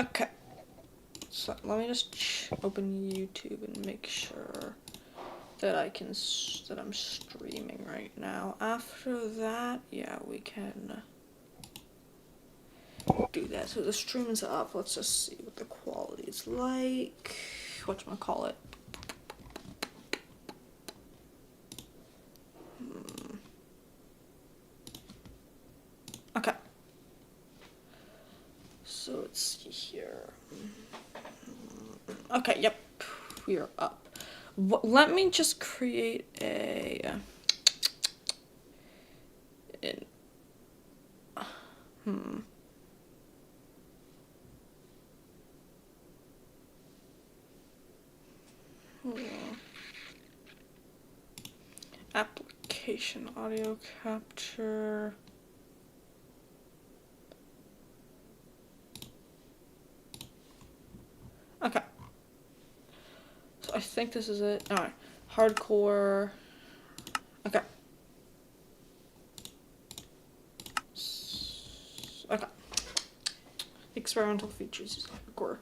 Okay. So let me just open YouTube and make sure that that I'm streaming right now. After that, yeah, we can do that. So the stream is up. Let's just see what the quality is like. Whatchamacallit. Okay. So let's see here. Okay, yep. We are up. Let me just create a... Application audio capture. Okay. So I think this is it. Alright. Hardcore. Okay. Okay. Experimental features is hardcore.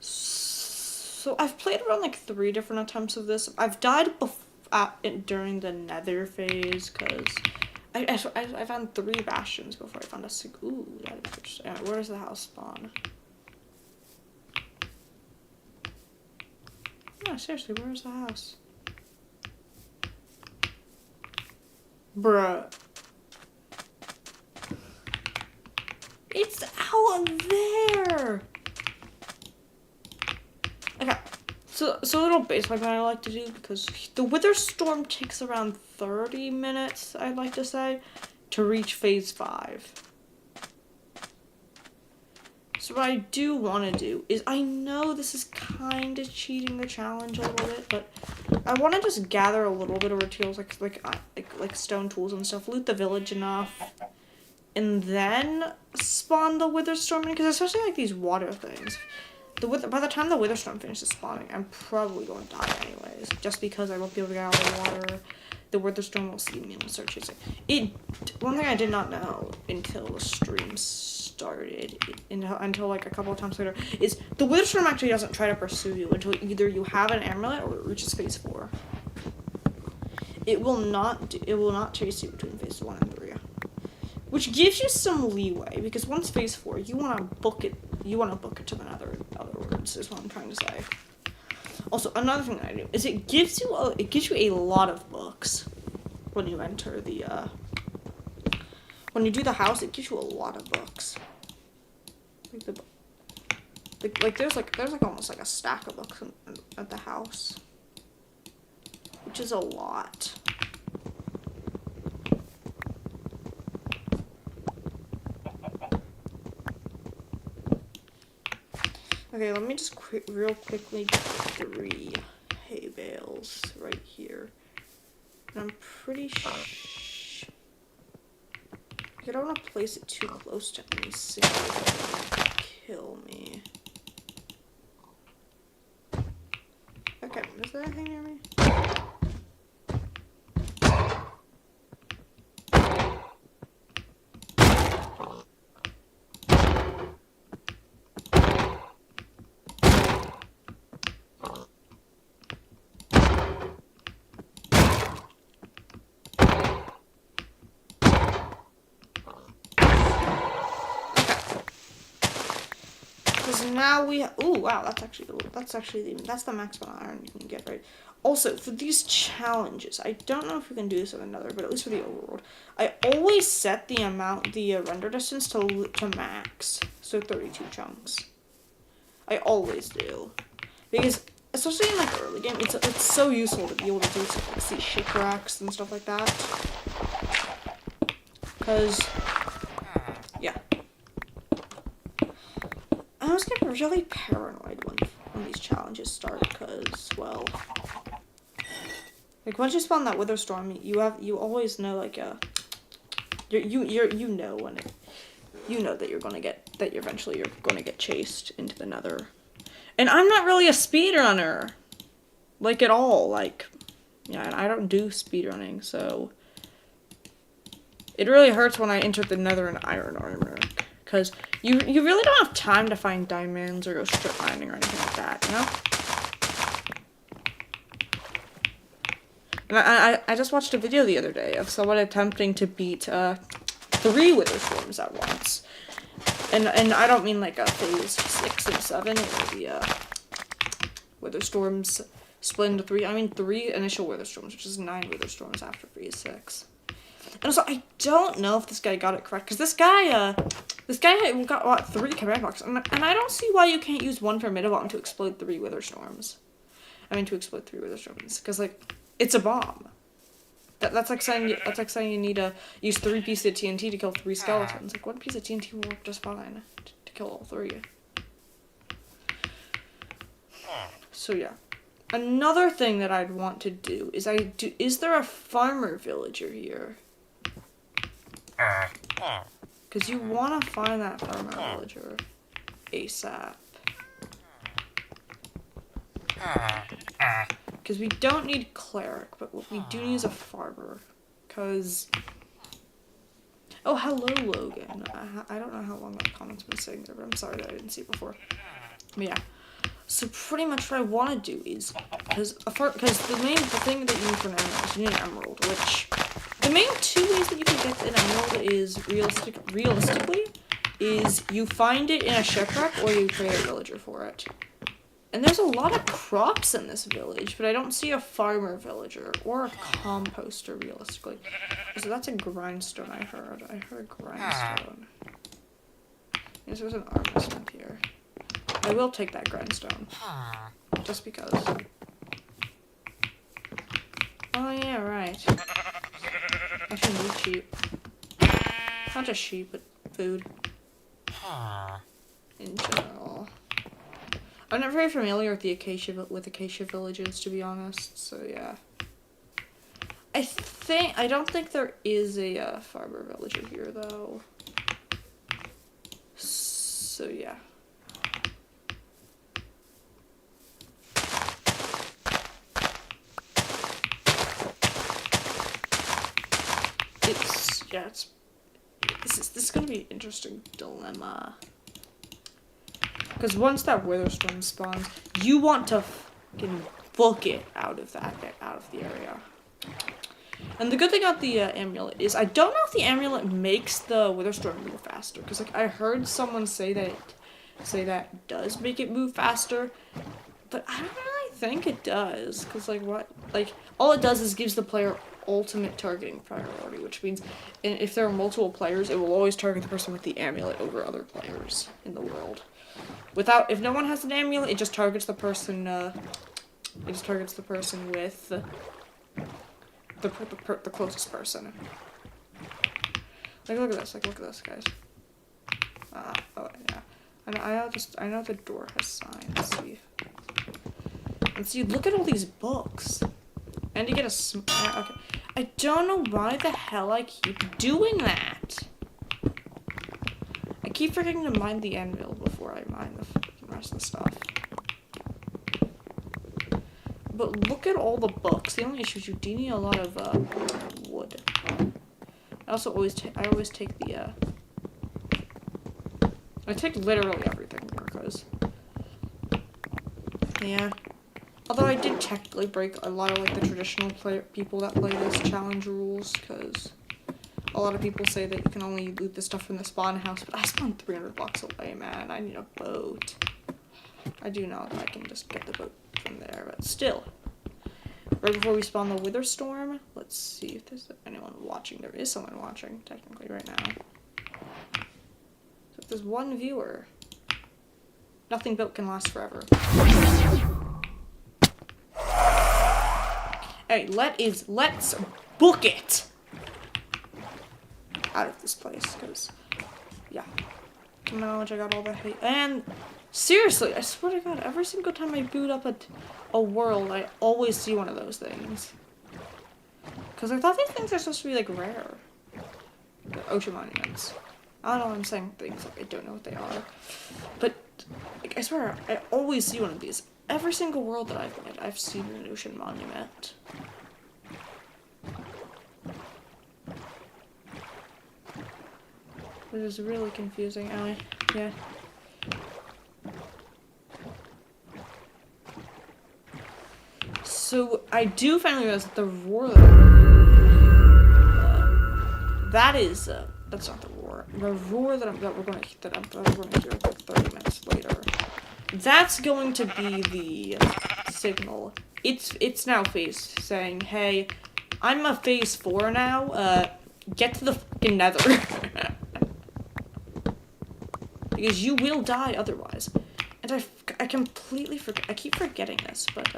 So I've played around like 3 different attempts of this. I've died during the nether phase because I found 3 bastions before I found a ooh, that is interesting. Right, where does the house spawn? No, seriously, where's the house? Bruh. It's out there! Okay, so a little basic that I like to do, because the Wither Storm takes around 30 minutes, I'd like to say, to reach phase 5. So what I do want to do is, I know this is kind of cheating the challenge a little bit, but I want to just gather a little bit of materials, like stone tools and stuff, loot the village enough, and then spawn the Wither Storm in, because especially like these water things. By the time the Wither Storm finishes spawning, I'm probably going to die anyways, just because I won't be able to get out of the water. The Wither Storm will see me and will start chasing. One thing I did not know until the stream started, until like a couple of times later, is the Wither Storm actually doesn't try to pursue you until either you have an amulet or it reaches phase 4. It will not chase you between phase 1 and 3. Which gives you some leeway, because once phase 4, you want to book it to the nether, in other words, is what I'm trying to say. Also, another thing that I do is it gives you a lot of books when you enter the when you do the house. It gives you a lot of books. There's almost like a stack of books at the house, which is a lot. Okay, let me just real quickly get 3 hay bales right here. And I'm pretty sure... I don't want to place it too close to any single thing that could kill me. Okay, is there anything near me? Now ooh, wow, that's the max amount of iron you can get, right? Also, for these challenges, I don't know if we can do this in another, but at least for the overworld, I always set the render distance to max, so 32 chunks. I always do, because especially in like early game, it's so useful to be able to do stuff like see shipwrecks and stuff like that, because yeah. I always get really paranoid when these challenges start, because, well, like once you spawn that Wither Storm, you always know like you know when that you're eventually gonna get chased into the nether. And I'm not really a speedrunner, like at all. Like, yeah, I don't do speedrunning, so it really hurts when I enter the nether in iron armor. because you really don't have time to find diamonds or go strip mining or anything like that, you know? And I just watched a video the other day of someone attempting to beat 3 wither storms at once. And I don't mean like a phase 6 and 7 or the wither storms split into 3. I mean 3 initial wither storms, which is 9 wither storms after phase 6. And also, I don't know if this guy got it correct, because this guy got, what, 3 command blocks, and I don't see why you can't use 1 for mid-bottom to explode 3 wither storms. I mean, to explode 3 wither storms, because, like, it's a bomb. That's like saying you need to use 3 pieces of TNT to kill 3 skeletons. Like, 1 piece of TNT will work just fine to kill all 3. So, yeah. Another thing that I'd want to do is there a farmer villager here? Because you want to find that farmer villager ASAP. Because we don't need cleric, but what we do need is a farmer. Because... Oh, hello, Logan. I don't know how long that comment's been sitting there, but I'm sorry that I didn't see it before. But yeah. So pretty much what I want to do is... Because the thing that you need for an emerald is you need an emerald, which... The main 2 ways that you can get an emerald is, realistically, is you find it in a shipwreck or you create a villager for it. And there's a lot of crops in this village, but I don't see a farmer villager or a composter, realistically. So that's a grindstone, I heard. I heard a grindstone. Yes, there's an armorsmith here. I will take that grindstone. Just because. Oh yeah, right. I should need sheep. Not just sheep, but food. In general. I'm not very familiar with acacia villages, to be honest, so yeah. I don't think there is a farmer villager here, though. So yeah. This is gonna be an interesting dilemma. Because once that wither storm spawns, you want to fucking book it out of the area. And the good thing about the amulet is I don't know if the amulet makes the wither storm move faster. Because like I heard someone say that it does make it move faster, but I don't really think it does. Because like all it does is gives the player ultimate targeting priority, which means if there are multiple players, it will always target the person with the amulet over other players in the world. If no one has an amulet, it just targets the person. With the closest person. Like look at this. Like look at this, guys. Oh yeah. And I know the door has signs. See, look at all these books. And you get okay. I don't know why the hell I keep doing that. I keep forgetting to mine the anvil before I mine the rest of the stuff. But look at all the books. The only issue is you do need a lot of wood. I always take the I take literally everything because yeah. Although I did technically break a lot of like the traditional people that play this challenge rules, because a lot of people say that you can only loot the stuff from the spawn house, but I spawned 300 blocks away, man. I need a boat. I do know that I can just get the boat from there, but still. Right before we spawn the wither storm, let's see if there's anyone watching. There is someone watching, technically, right now. So if there's one viewer, nothing built can last forever. Hey, let's book it out of this place, because, yeah. Knowledge, I got all the hate. And, seriously, I swear to God, every single time I boot up a world, I always see one of those things. Because I thought these things are supposed to be, like, rare. The ocean monuments. I don't know, I'm saying things like I don't know what they are. But, like, I swear, I always see one of these. Every single world that I've made, I've seen an ocean monument. Which is really confusing. Anyway, yeah. So I do finally realize that the roar that is that's not the roar. The roar that we're gonna hear like 30 minutes later. That's going to be the signal. It's now phase saying, hey, I'm a phase 4 now. Get to the fucking nether. Because you will die otherwise. And I completely forget. I keep forgetting this, but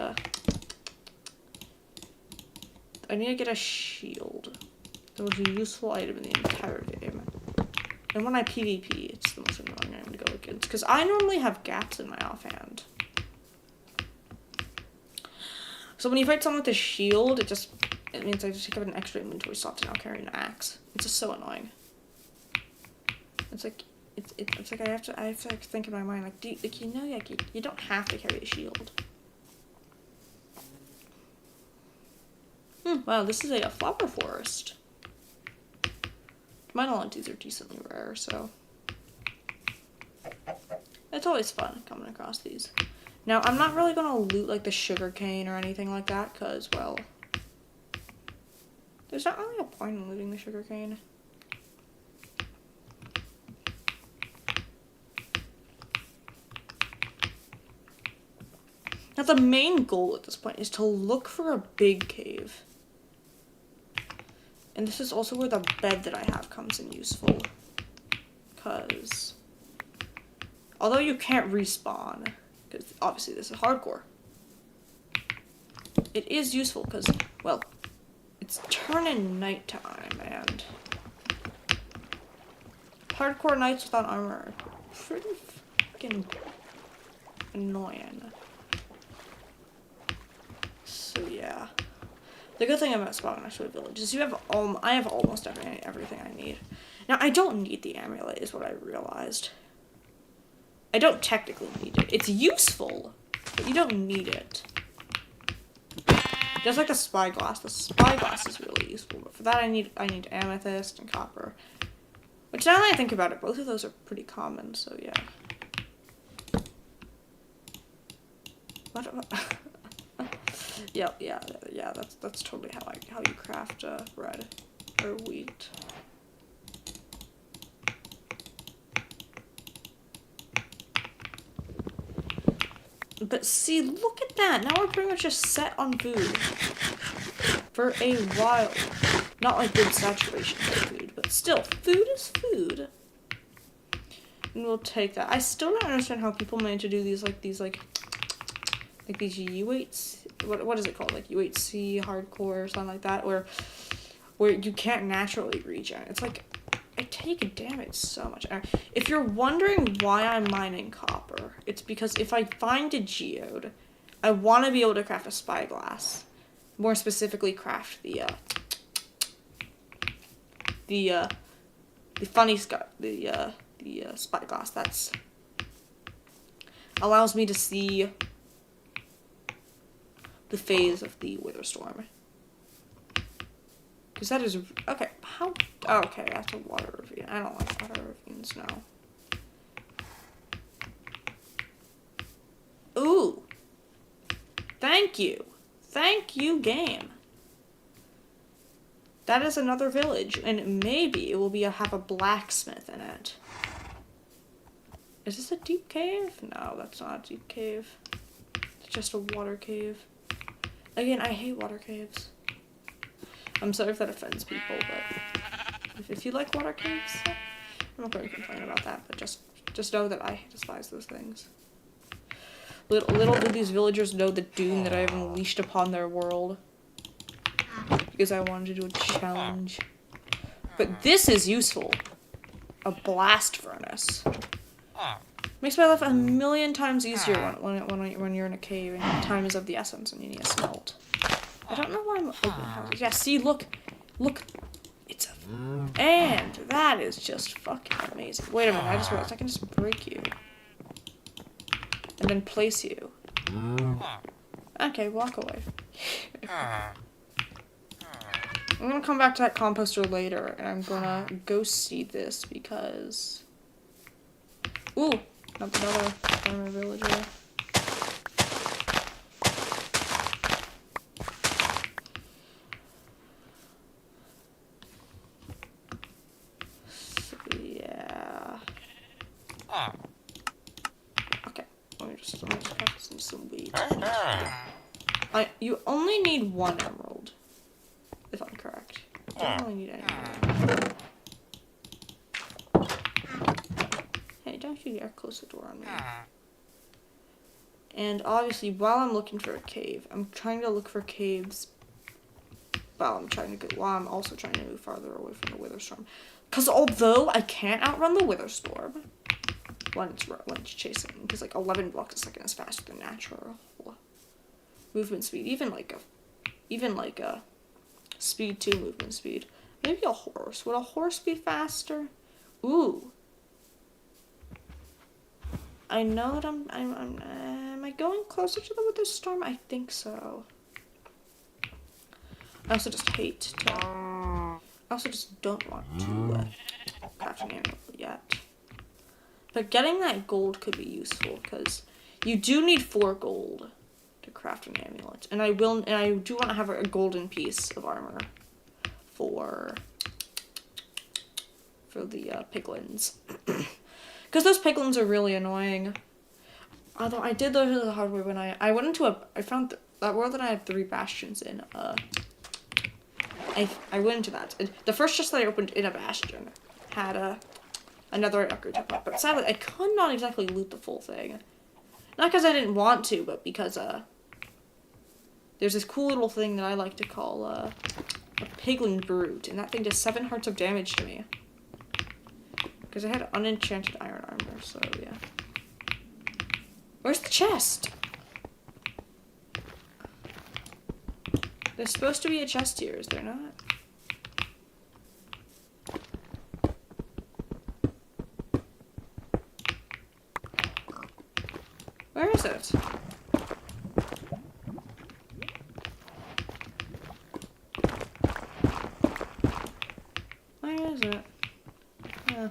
I need to get a shield. That was a useful item in the entire game. And when I PvP, it's the most annoying item to go against. Because I normally have gaps in my offhand. So when you fight someone with a shield, it means I just take up an extra inventory slot to now carry an axe. It's just so annoying. It's like I have to like think in my mind like, you don't have to carry a shield. Wow, this is a flower forest. My knowledge, these are decently rare, so it's always fun coming across these. Now, I'm not really gonna loot like the sugar cane or anything like that, because, well, there's not really a point in looting the sugar cane. Now, the main goal at this point is to look for a big cave. And this is also where the bed that I have comes in useful. Because, although you can't respawn, because obviously this is hardcore, it is useful because, well, it's turning nighttime, and hardcore nights without armor are pretty fucking annoying. So yeah. The good thing about spawning next to a village is I have almost everything I need. Now, I don't need the amulet, is what I realized. I don't technically need it. It's useful, but you don't need it. Just like the spyglass. The spyglass is really useful, but for that I need amethyst and copper. Which, now that I think about it, both of those are pretty common, so yeah. What? Yeah. That's totally how you craft bread or wheat. But see, look at that. Now we're pretty much just set on food for a while. Not like good saturation of food, but still, food is food. And we'll take that. I still don't understand how people manage to do these UHC, what is it called? Like UHC hardcore or something like that, where you can't naturally regen. It's like, I take damage so much. If you're wondering why I'm mining copper, it's because if I find a geode, I want to be able to craft a spyglass. More specifically, craft the spyglass that's allows me to see the phase of the wither storm. Because that is okay. Okay, that's a water ravine. I don't like water ravines now. Ooh. Thank you, game. That is another village, and maybe it will have a blacksmith in it. Is this a deep cave? No, that's not a deep cave. It's just a water cave. Again, I hate water caves. I'm sorry if that offends people, but if you like water caves, I'm not going to complain about that, but just know that I despise those things. Little do these villagers know the doom that I have unleashed upon their world. Because I wanted to do a challenge. But this is useful. A blast furnace. Makes my life a million times easier when you're in a cave and time is of the essence and you need a smelt. I don't know why I'm opening houses. Yeah, see, look. It's and that is just fucking amazing. Wait a minute, I just realized I can just break you. And then place you. Okay, walk away. I'm gonna come back to that composter later, and I'm gonna go see this because... Ooh, another farmer villager. So, yeah. Okay, let me just practice some wheat. You only need 1 emerald, if I'm correct. You don't really need any more. Hey, don't you dare close the door on me. And obviously, while I'm looking for a cave, I'm trying to look for caves while I'm also trying to move farther away from the wither storm. Because although I can't outrun the wither storm when it's chasing, because like 11 blocks a second is faster than natural movement speed, even like a speed 2 movement speed. Maybe a horse. Would a horse be faster? Ooh. I know that am I going closer to the wither storm? I think so. I also just I also just don't want to craft an amulet yet. But getting that gold could be useful because you do need 4 gold to craft an amulet, and I do want to have a golden piece of armor for the piglins, because those piglins are really annoying. Although I did learn the hard way when I went into I found that world that I had 3 bastions in. I went into that. The first chest that I opened in a bastion had another upgrade top, but sadly I could not exactly loot the full thing. Not because I didn't want to, but because there's this cool little thing that I like to call a piglin brute, and that thing does 7 hearts of damage to me. Because I had unenchanted iron armor, so yeah. Where's the chest? There's supposed to be a chest here, is there not? Where is it? Where is it? Yeah.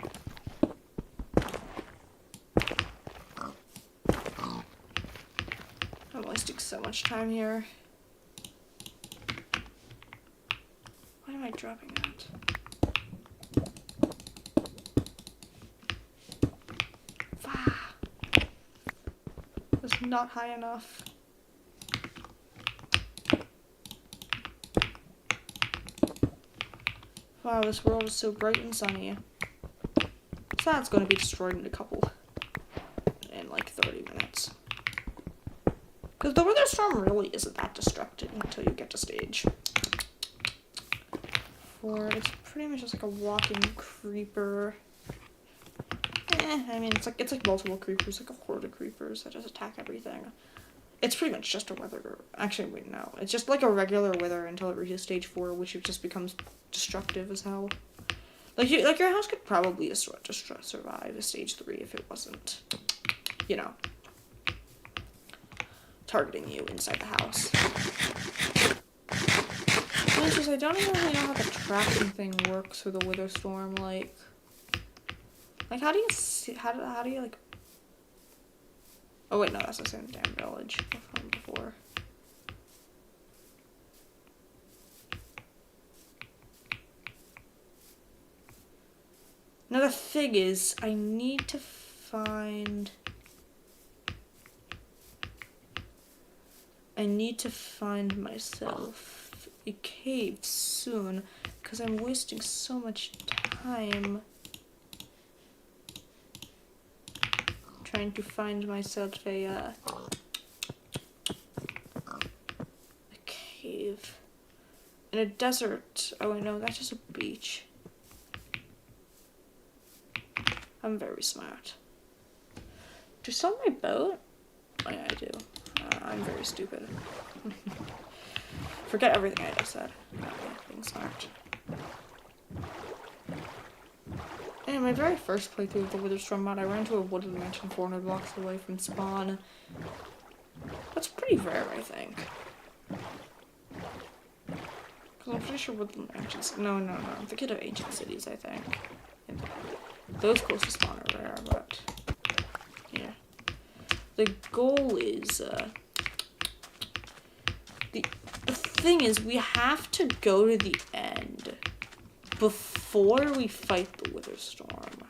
I'm wasting so much time here. Why am I dropping that? That's not high enough. Wow, this world is so bright and sunny. So that's going to be destroyed in like 30 minutes. Because the wither storm really isn't that destructive until you get to stage 4. It's pretty much just like a walking creeper. I mean, it's like multiple creepers, like a horde of creepers that just attack everything. It's pretty much just a wither. Actually, wait, no. It's just like a regular wither until it reaches stage 4, which it just becomes destructive as hell. Like your house could probably survive a stage 3 if it wasn't, you know, targeting you inside the house. It's just I don't even really know how the tracking thing works for the wither storm. Like how do you see? How do you like? Oh wait, no, that's the same damn village from before. Now the thing is, I need to find myself a cave soon, because I'm wasting so much time trying to find myself a cave in a desert. Oh no, that's just a beach. I'm very smart. Do you sell my boat? Oh yeah, I do. I'm very stupid. Forget everything I just said. Being smart. And in my very first playthrough of the Witherstorm mod, I ran into a wooded mansion 400 blocks away from spawn. That's pretty rare, I think. Because I'm pretty sure Woodland Ancient... No. I'm thinking of Ancient Cities, I think. And those close to spawn are rare, but... Yeah. The goal is, The thing is, we have to go to the end before we fight the Wither Storm.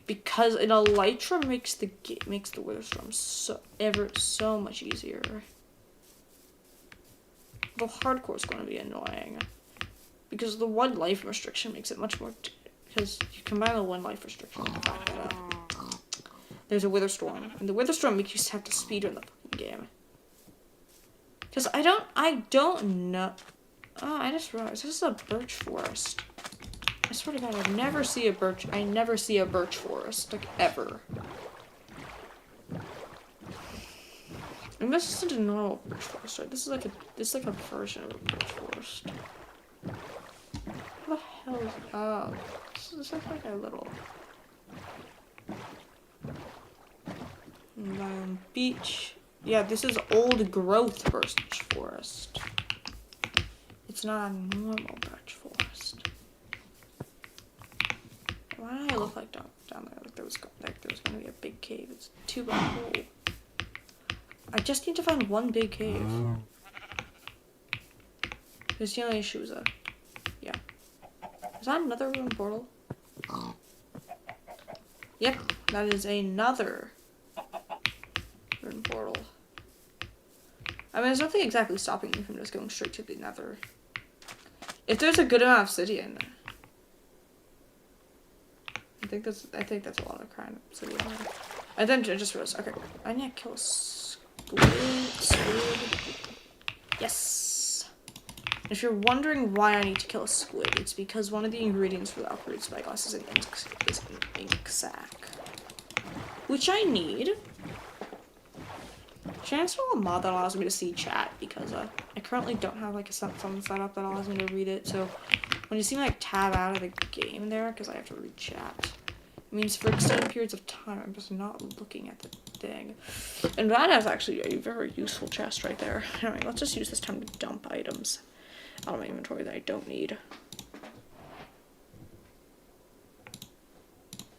Because an Elytra makes the Wither Storm so much easier. The hardcore is going to be annoying because the 1 life restriction makes it much more. Because you combine the 1 life restriction with the fact that there's a Wither Storm, and the Wither Storm makes you have to speedrun the fucking game. Because I don't know. Oh, I just realized this is a birch forest. I swear to God, I never see a birch forest, like, ever. And this isn't a normal birch forest, right? This is like a version of a birch forest. What the hell is it? Oh, this looks like a little beach. Yeah, this is old growth birch forest. It's not a normal birch forest. Why did I look like down there? Like there was gonna be a big cave. It's too big hole. I just need to find 1 big cave. Because the only issue is yeah. Is that another room portal? Yep, that is another room portal. I mean, there's nothing exactly stopping me from just going straight to the nether. If there's a good amount of obsidian, I think that's a lot of kind of obsidian. I then just realized, okay, I need to kill a squid. Yes. If you're wondering why I need to kill a squid, it's because one of the ingredients for the upgrade spyglass is an ink sac, which I need. Should I install a mod that allows me to see chat, because I currently don't have like something set up that allows me to read it. So when you see me like tab out of the game there, because I have to read chat, it means for extended periods of time I'm just not looking at the thing. And that is actually a very useful chest right there. Anyway, let's just use this time to dump items out of my inventory that I don't need.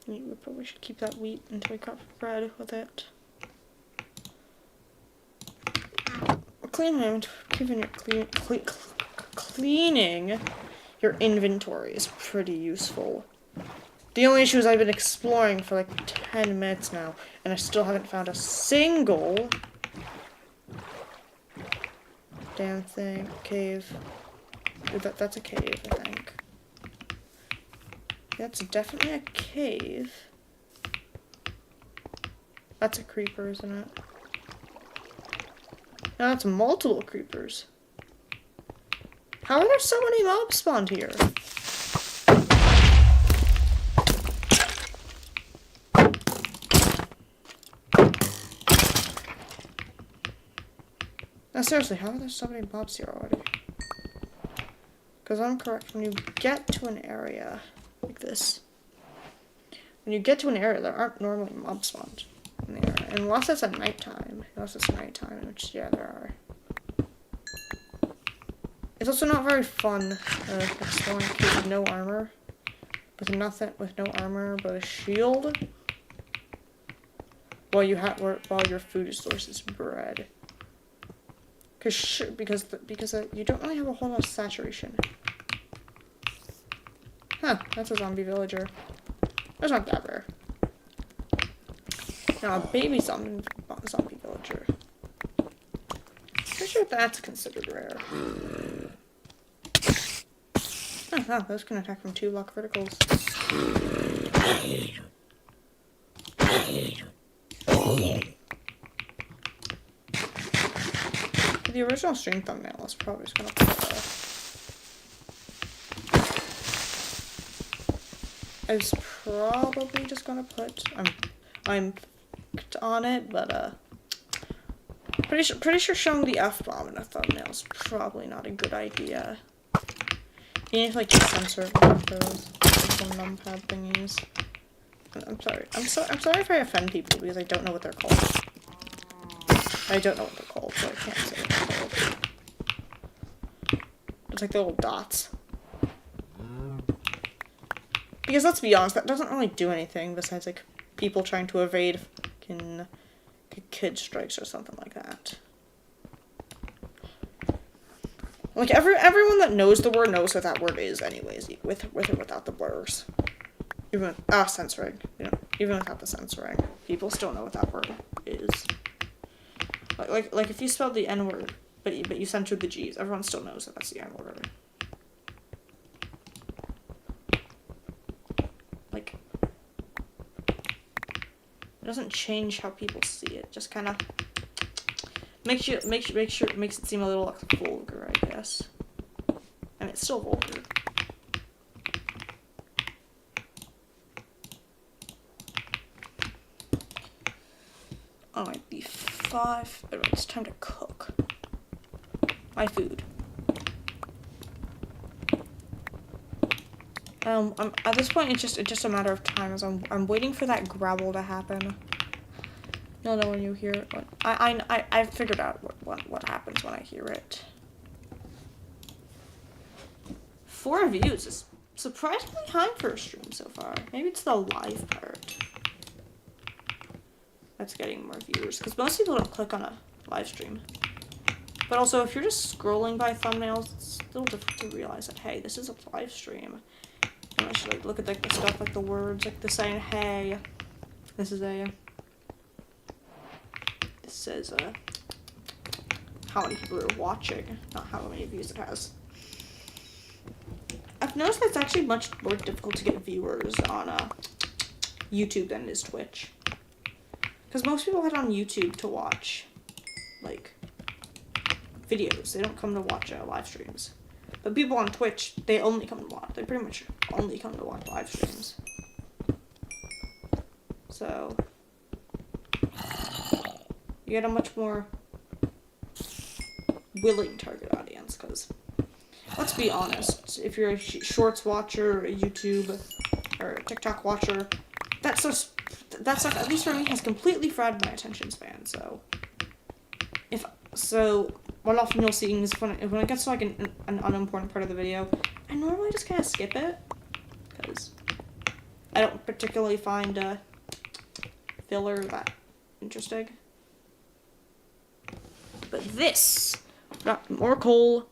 We probably should keep that wheat until we cut bread with it. Cleaning your inventory is pretty useful. The only issue is I've been exploring for like 10 minutes now, and I still haven't found a single damn thing. Cave. That's a cave, I think. That's definitely a cave. That's a creeper, isn't it? No, that's multiple creepers. How are there so many mobs spawned here? Now seriously, how are there so many mobs here already? Because I'm correct, when you get to an area like this, there aren't normally mob spawns in the area. Unless it's at nighttime. Which, yeah, there are. It's also not very fun exploring a cave with no armor. With no armor but a shield. While your food source is bread. Because you don't really have a whole lot of saturation. Huh, that's a zombie villager. That's not that rare. Now, a baby zombie villager. Pretty sure that's considered rare. Oh, wow, those can attack from 2 block verticals. The original stream thumbnail is probably just gonna put I was probably just gonna put I'm on it, but pretty sure showing the F-bomb in a thumbnail is probably not a good idea. You need to like censor those little numpad thingies. I'm sorry. I'm sorry if I offend people because I don't know what they're called. I don't know what they're called, so I can't say what they're called. it's like the little dots. Because let's be honest, that doesn't really do anything besides like people trying to evade fucking kid strikes or something like that. Like everyone that knows the word knows what that word is anyways, with or without the blurs. Even censoring, you know, even without the censoring, people still know what that word is. Like if you spelled the N word, but you censored the G's, everyone still knows that that's the N word. Like, it doesn't change how people see it. Just kind of makes it seem a little less vulgar, I guess. And it's still vulgar. Oh, my B5. But it's time to cook my food. At this point, it's just a matter of time, as I'm waiting for that gravel to happen. You'll know when you hear it. But I figured out what happens when I hear it. 4 views is surprisingly high for a stream so far. Maybe it's the live part that's getting more viewers, because most people don't click on a live stream. But also, if you're just scrolling by thumbnails, it's a little difficult to realize that, hey, this is a live stream. And I should like look at like the stuff, like the words, like the saying, hey, this says how many people are watching, not how many views it has. I've noticed that it's actually much more difficult to get viewers on YouTube than it is Twitch. Because most people head on YouTube to watch, like, videos. They don't come to watch live streams. But people on Twitch, they only come to watch. They pretty much only come to watch live streams. So, you get a much more willing target audience, because, let's be honest, if you're a Shorts watcher, a YouTube, or a TikTok watcher, that stuff, at least for me, has completely fried my attention span, so what often you'll see is when it gets to like an unimportant part of the video, I normally just kind of skip it, because I don't particularly find filler that interesting. But this, got more coal,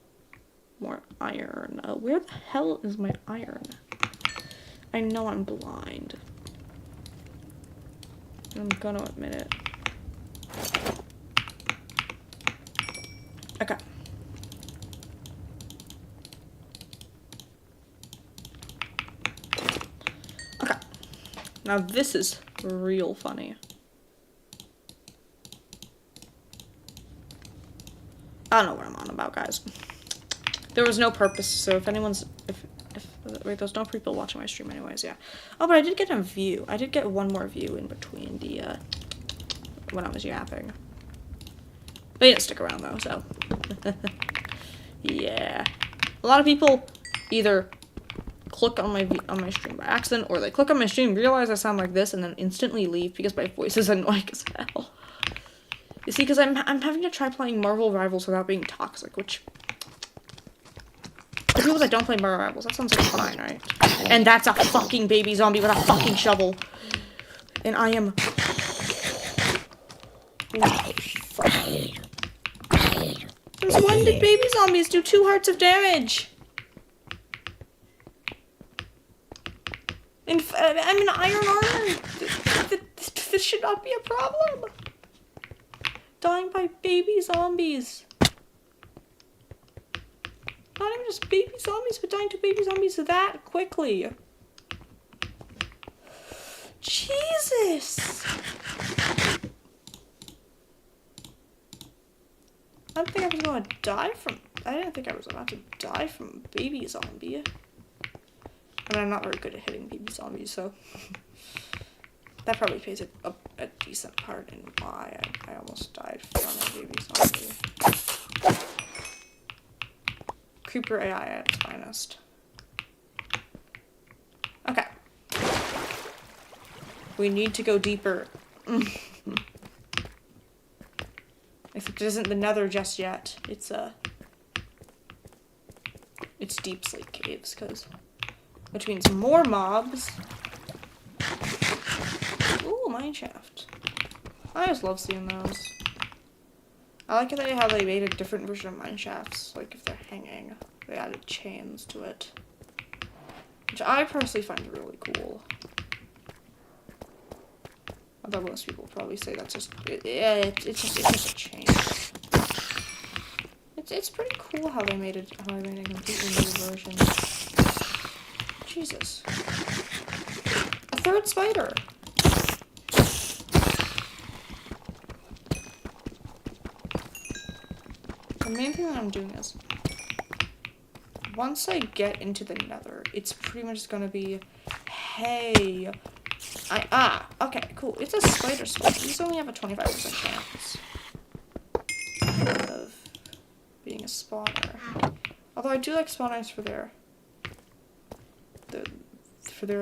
more iron. Where the hell is my iron? I know I'm blind. I'm gonna admit it. Okay. Okay. Now this is real funny. I don't know what I'm on about, guys. There was no purpose, so if anyone's, wait, there's no people watching my stream anyways, yeah. Oh, but I did get a view. I did get one more view in between the, when I was yapping. They didn't stick around, though, so. Yeah. A lot of people either click on my stream by accident, or they click on my stream, realize I sound like this, and then instantly leave because my voice is annoying as hell. You see, because I'm having to try playing Marvel Rivals without being toxic, which... For people that don't play Marvel Rivals, that sounds like fine, right? And that's a fucking baby zombie with a fucking shovel. And I am... Since when did baby zombies do 2 hearts of damage? I'm in iron armor. This should not be a problem. Dying by baby zombies. Not even just baby zombies, but dying to baby zombies that quickly. Jesus. I didn't think I was going to die from... I didn't think I was about to die from a baby zombie. I mean, I'm not very good at hitting baby zombies, so... That probably plays a decent part in why I almost died from a baby zombie. Creeper AI at its finest. Okay. We need to go deeper. Except it isn't the nether just yet. It's it's deep slate caves, which means more mobs. Ooh, mine shaft. I just love seeing those. I like how they made a different version of mine shafts. Like if they're hanging, they added chains to it, which I personally find really cool. Although most people probably say that's just it's just a chain. It's pretty cool how they made a completely new version. Jesus, a third spider. The main thing that I'm doing is, once I get into the nether, it's pretty much gonna be, hey, okay, cool. It's a spider spawn. These only have a 25% chance of being a spawner. Although I do like spawners for their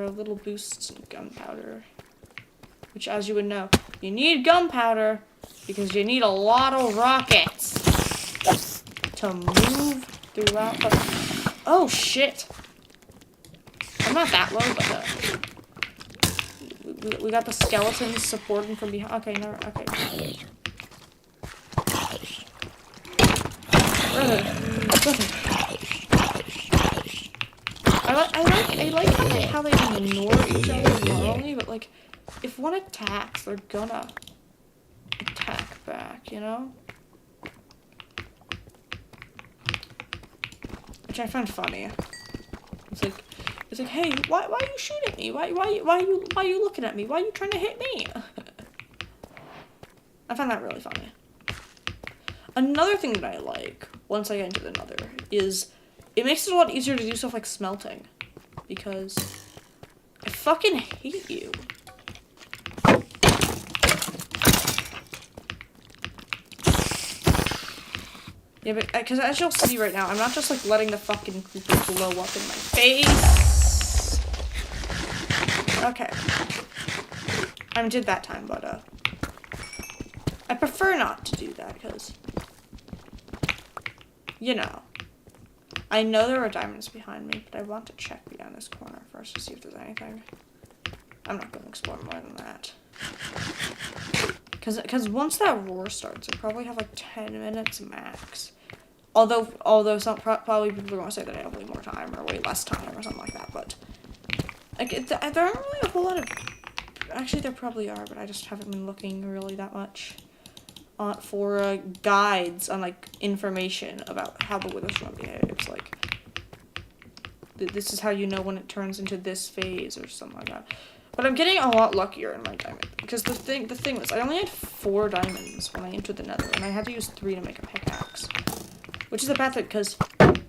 little boosts in gunpowder. Which, as you would know, you need gunpowder because you need a lot of rockets to move throughout the... Oh, shit. I'm not that low, but we got the skeletons supporting from behind. Okay, no, okay. I like how they ignore each other normally, but like, if one attacks, they're gonna attack back, you know? Which I find funny. It's like, hey, why are you shooting me? Why are you looking at me? Why are you trying to hit me? I find that really funny. Another thing that I like, once I get into the nether, is it makes it a lot easier to do stuff like smelting. Because I fucking hate you. Yeah, but, because as you'll see right now, I'm not just, like, letting the fucking creeper blow up in my face. Okay. I did that time, but, I prefer not to do that, because, you know, I know there are diamonds behind me, but I want to check behind this corner first to see if there's anything. I'm not going to explore more than that. Because once that roar starts, I probably have like 10 minutes max. Although some probably people are going to say that I have way more time or way less time or something like that. But like there aren't really a whole lot of. Actually, there probably are, but I just haven't been looking really that much for guides on like information about how the wither storm behaves. Like this is how you know when it turns into this phase or something like that. But I'm getting a lot luckier in my diamond. Because the thing was, I only had 4 diamonds when I entered the nether, and I had to use 3 to make a pickaxe. Which is a bad thing, because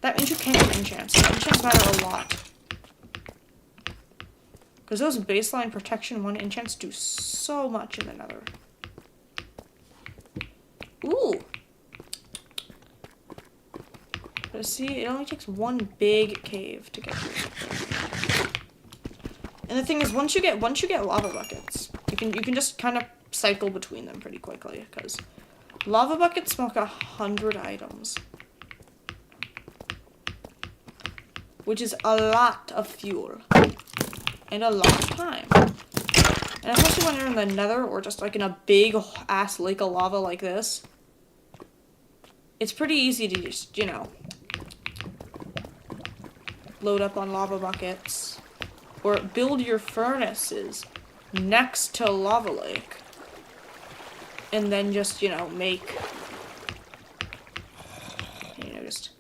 that means you can't get enchants. Enchants matter a lot. Because those baseline protection 1 enchants do so much in the nether. Ooh! But see, it only takes 1 big cave to get through. And the thing is, once you get lava buckets, you can just kind of cycle between them pretty quickly, because lava buckets smoke 100 items, which is a lot of fuel and a lot of time. And especially when you're in the nether or just like in a big ass lake of lava like this, it's pretty easy to just, you know, load up on lava buckets. Or build your furnaces next to a lava lake. And then just, you know, just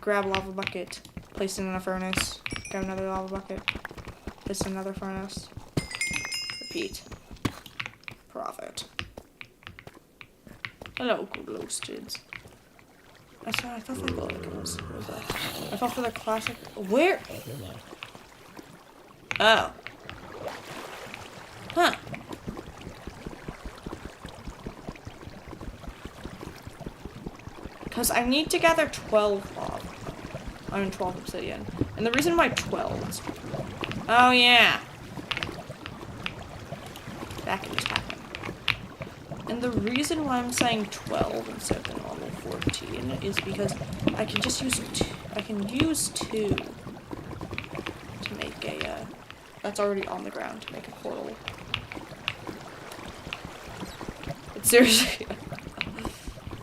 grab a lava bucket, place it in a furnace, grab another lava bucket, place in another furnace, repeat. Profit. Hello, good roasteds. I thought that like was I thought for the classic. Where? Oh. Huh. Because I need to gather 12 lava. I mean 12 obsidian. And the reason why 12 is... Oh yeah. That can just happen. And the reason why I'm saying 12 instead of the normal 14 is because I can just use two to make a, that's already on the ground to make a portal. But seriously,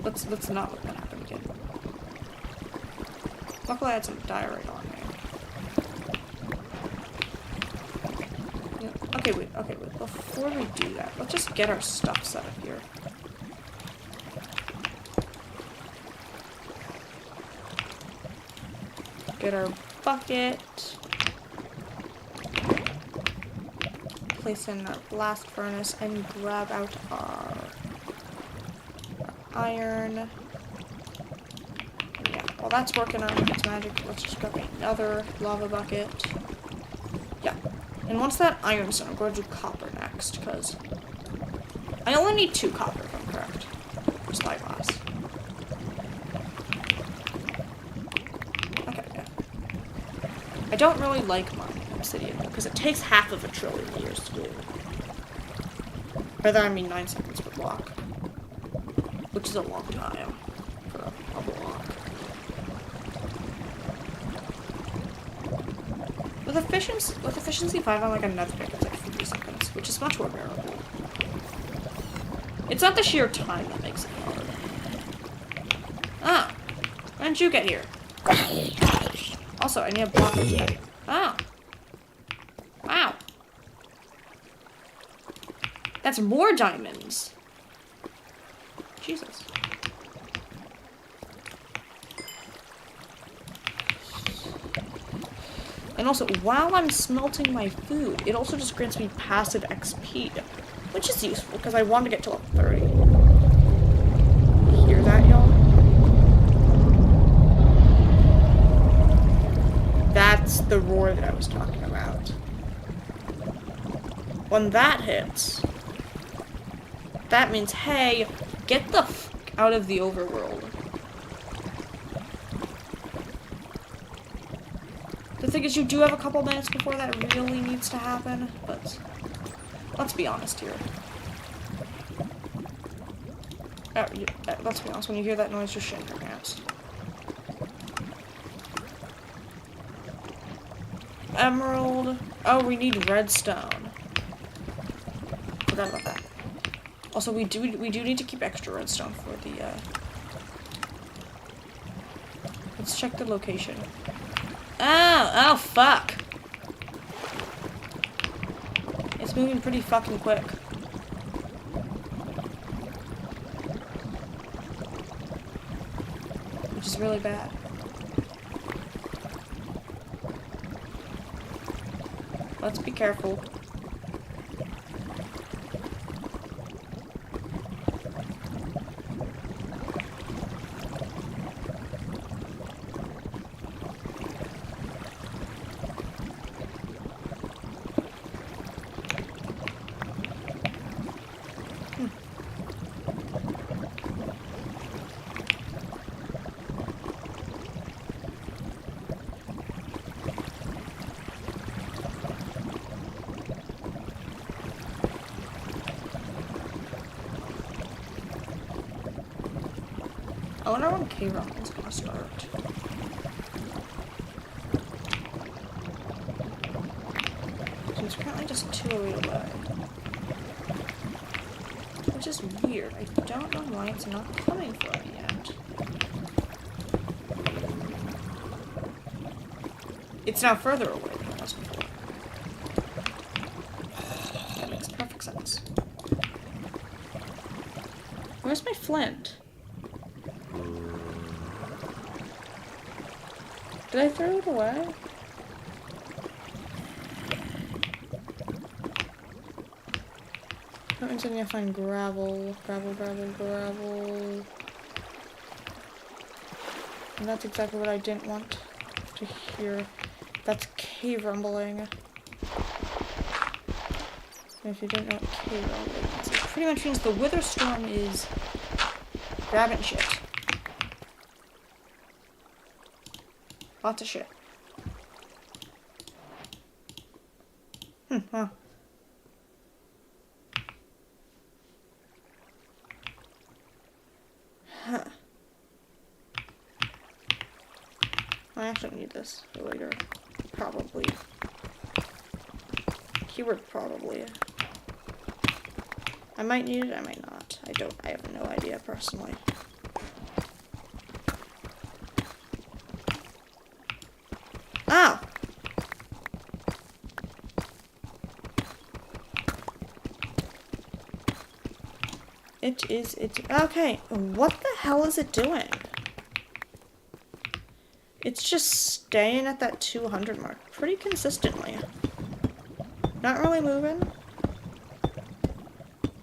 let's not let that happen again. Luckily I had some diorite on me. Okay, wait. Before we do that, let's just get our stuff set up here. Get our bucket. Place in our blast furnace and grab out our iron. Yeah, while that's working on its magic, let's just grab another lava bucket. Yeah. And once that iron's done, I'm going to do copper next, because I only need 2 copper, if I'm correct. Spyglass. Okay, yeah. I don't really like mining obsidian, because it takes half of a trillion years to do. By that I mean 9 seconds per block. Which is a long time for a block. With efficiency 5 on like another pick, it's like 50 seconds, which is much more bearable. It's not the sheer time that makes it hard. Ah! When did you get here? Also, I need a block of wood. Ah! Wow! That's more diamonds! Jesus. And also, while I'm smelting my food, it also just grants me passive XP, which is useful, because I want to get to level 30. Hear that, y'all? That's the roar that I was talking about. When that hits, that means, hey, get the f*** out of the overworld. The thing is, you do have a couple minutes before that really needs to happen, but let's be honest here. Let's be honest, when you hear that noise, just shit in your pants. Emerald. Oh, we need redstone. Forgot about that. Also, we do need to keep extra redstone for the, let's check the location. Oh, fuck. It's moving pretty fucking quick. Which is really bad. Let's be careful. I wonder when K-Rock is gonna start. So it's currently just 208 away. Which is weird. I don't know why it's not coming for me yet. It's now further away than it was before. That makes perfect sense. Where's my flint? Did I throw it away? That means I need to find gravel. Gravel. And that's exactly what I didn't want to hear. That's cave rumbling. And if you didn't know what cave rumbling is, it pretty much means the wither storm is grabbing shit. Lots of shit. Wow. Huh. actually need this for later. Probably. Keyword probably. I might need it, I might not. I have no idea personally. Ah! Okay, what the hell is it doing? It's just staying at that 200 mark pretty consistently. Not really moving.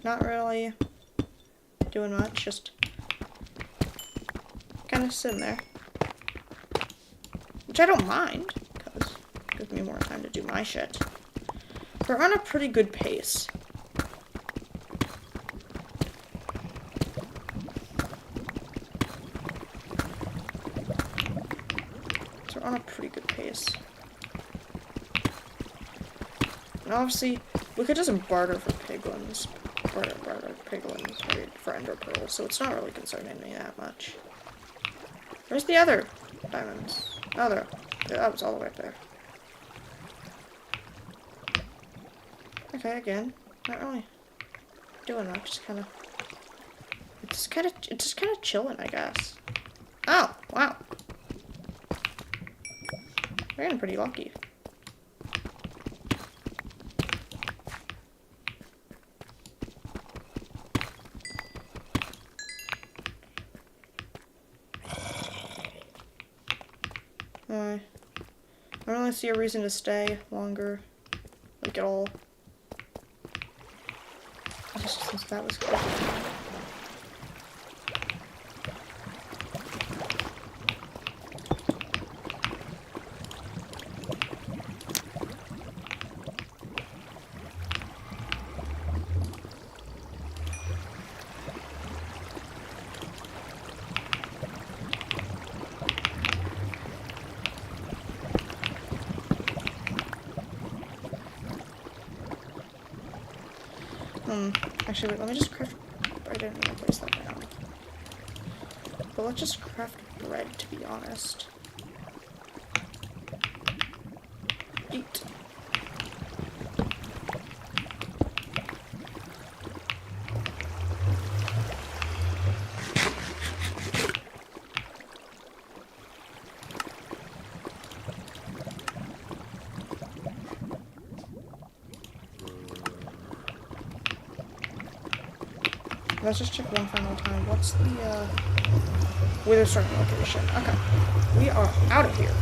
Not really doing much, just kind of sitting there. Which I don't mind, because it gives me more time to do my shit. We're on a pretty good pace. So we're on a pretty good pace. And obviously, we could just barter for piglins. Barter piglins for ender pearls, so it's not really concerning me that much. Where's the other diamonds? Oh, there. That was all the way up there. Okay, again, not really doing much. It's just kind of chilling, I guess. Oh, wow. We're getting pretty lucky. I don't really see a reason to stay longer, like at all. Just since that was good. Actually, wait, let me just craft... I didn't even place that down. But let's just craft bread, to be honest. Eat. Let's just check one final time. What's the, wither starting location? Okay. We are out of here.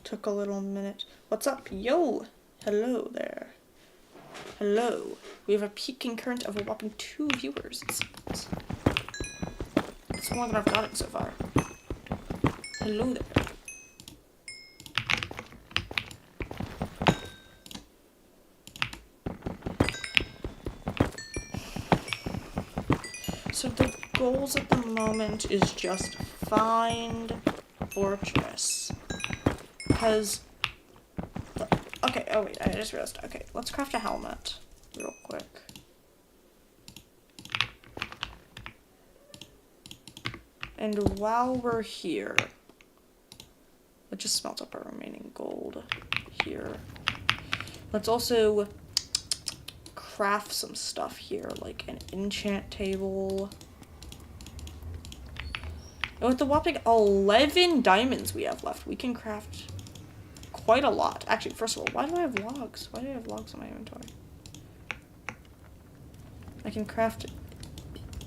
Took a little minute. What's up? Yo! Hello there. Hello. We have a peaking current of a whopping 2 viewers. It's more than I've gotten so far. Hello there. So the goals at the moment is just find fortress. Because, okay, oh wait, I just realized, okay, let's craft a helmet real quick. And while we're here, let's just smelt up our remaining gold here. Let's also craft some stuff here, like an enchant table. And with the whopping 11 diamonds we have left, we can craft quite a lot. Actually, first of all, why do I have logs? Why do I have logs in my inventory? I can craft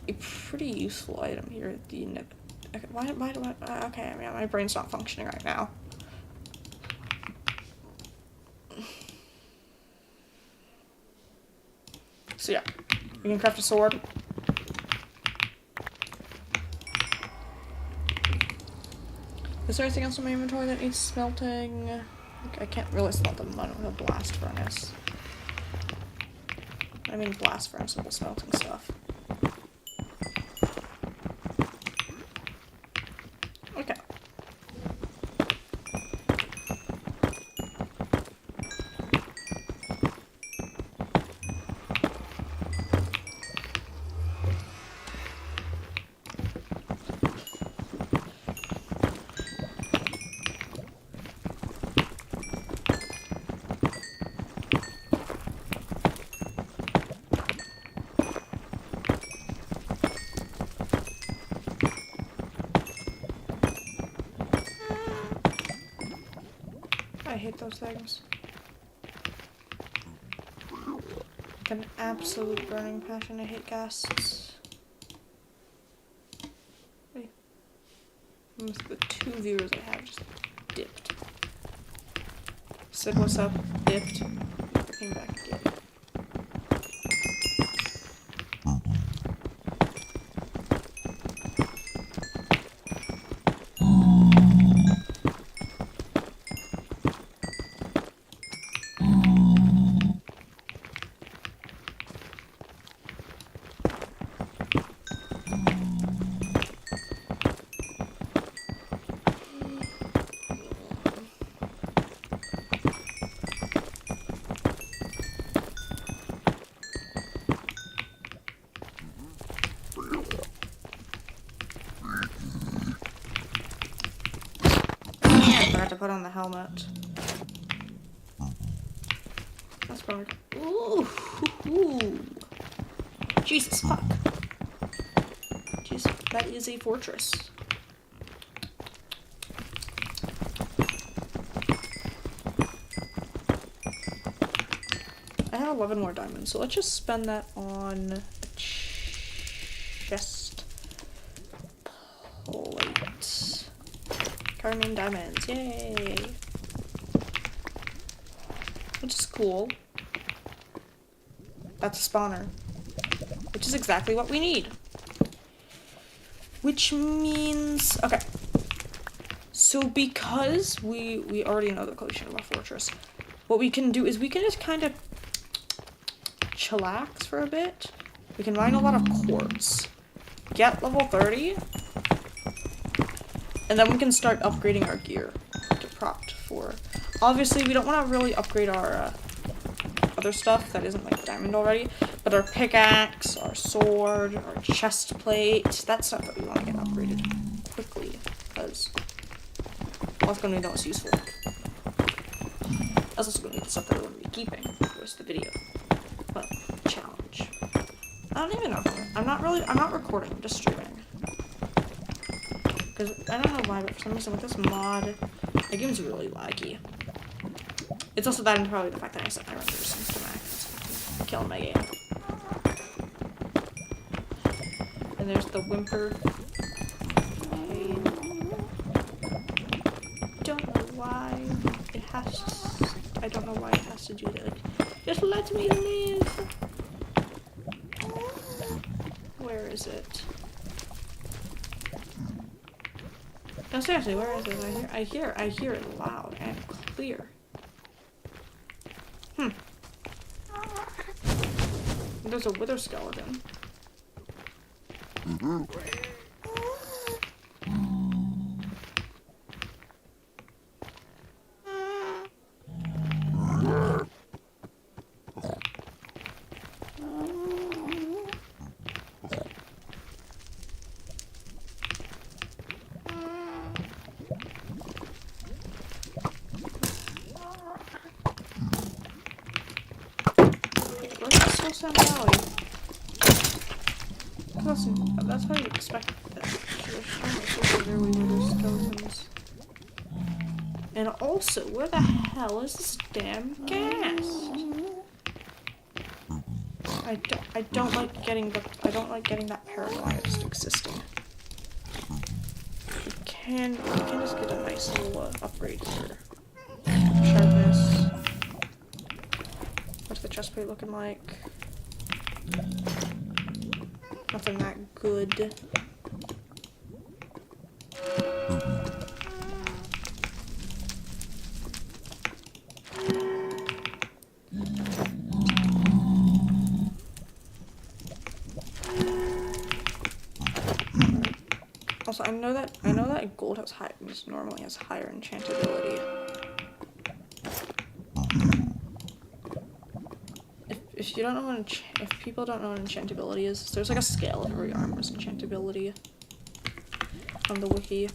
a pretty useful item here. The okay, why do I? Okay, I mean, my brain's not functioning right now. So yeah, we can craft a sword. Is there anything else in my inventory that needs smelting? I can't really smelt the blast furnace. I mean blast furnace and the smelting stuff. Okay. hate those things. Like an absolute burning passion. I hate ghasts. Wait. The 2 viewers I have just dipped. Said what's up, dipped, came back again. To put on the helmet. That's probably. Ooh, Jesus fuck. Jesus, that is a fortress. I have 11 more diamonds, so let's just spend that on a chest plate. Carmine diamonds, yay! Which is cool. That's a spawner. Which is exactly what we need. Which means... Okay. So because we already know the location of our fortress, what we can do is we can just kind of chillax for a bit. We can mine a lot of quartz. Get level 30. And then we can start upgrading our gear to propped for. Obviously, we don't want to really upgrade our other stuff that isn't like diamond already, but our pickaxe, our sword, our chest plate, that's stuff that we want to get upgraded quickly, because that's going to be the most useful. That's also going to be the stuff that we want to be keeping for the rest of the video. But, challenge. I don't even know. I'm not recording, I'm just streaming. Because I don't know why, but for some reason with this mod, the game's really laggy. It's also that and probably the fact that I set my render distance to max. It's killing my game. And there's the whimper. Okay. Don't know why it has to, I don't know why it has to do that. Like, just let me live. Where is it? No, seriously, where is it? I hear it loud and clear. There's a wither skeleton. Sam Valley. That's how you expect that. There we were skeletons. And also, where the hell is this damn gas? I don't like getting that paranoia just existing. We can just get a nice little upgrade here. Sharpness. What's the chest plate looking like? Nothing that good. Also, I know that gold normally has higher enchantability. If you don't know if people don't know what enchantability is, there's like a scale of every armor's enchantability on the wiki.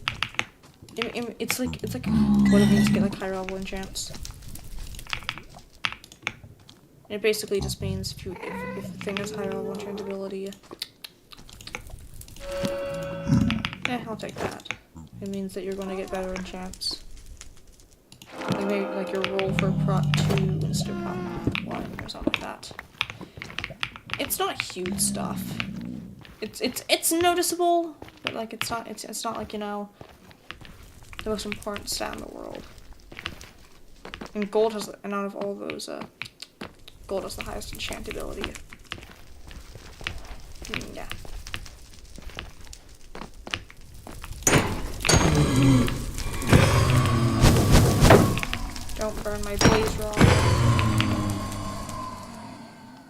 It's like what it means to get like higher level enchants. It basically just means if the thing has higher level enchantability. I'll take that. It means that you're going to get better enchants. Like maybe like your roll for prot 2 instead of prot 1 or something like that. It's not huge stuff. It's noticeable, but like it's not like, you know, the most important stat in the world. And gold has, and out of all those, gold has the highest enchantability. Yeah. Don't burn my blaze rod.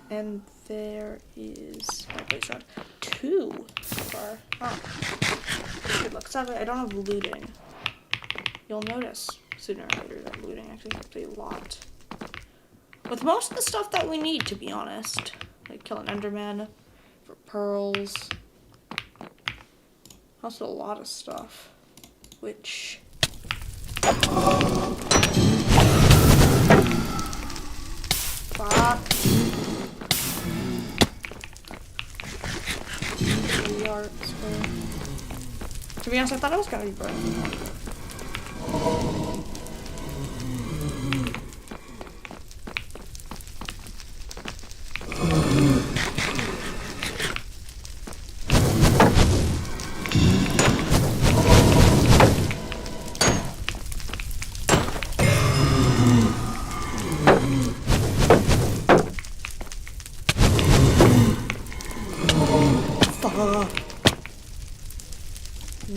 And there is my blaze rod. 2 so far. Oh. Good luck. Sadly, I don't have looting. You'll notice sooner or later that looting actually helps a lot. With most of the stuff that we need, to be honest. Like kill an Enderman for pearls. Also a lot of stuff. Which... Fuck. To be honest, I thought it was gonna be burning.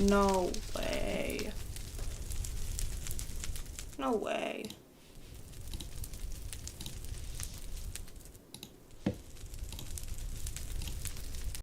No way. No way.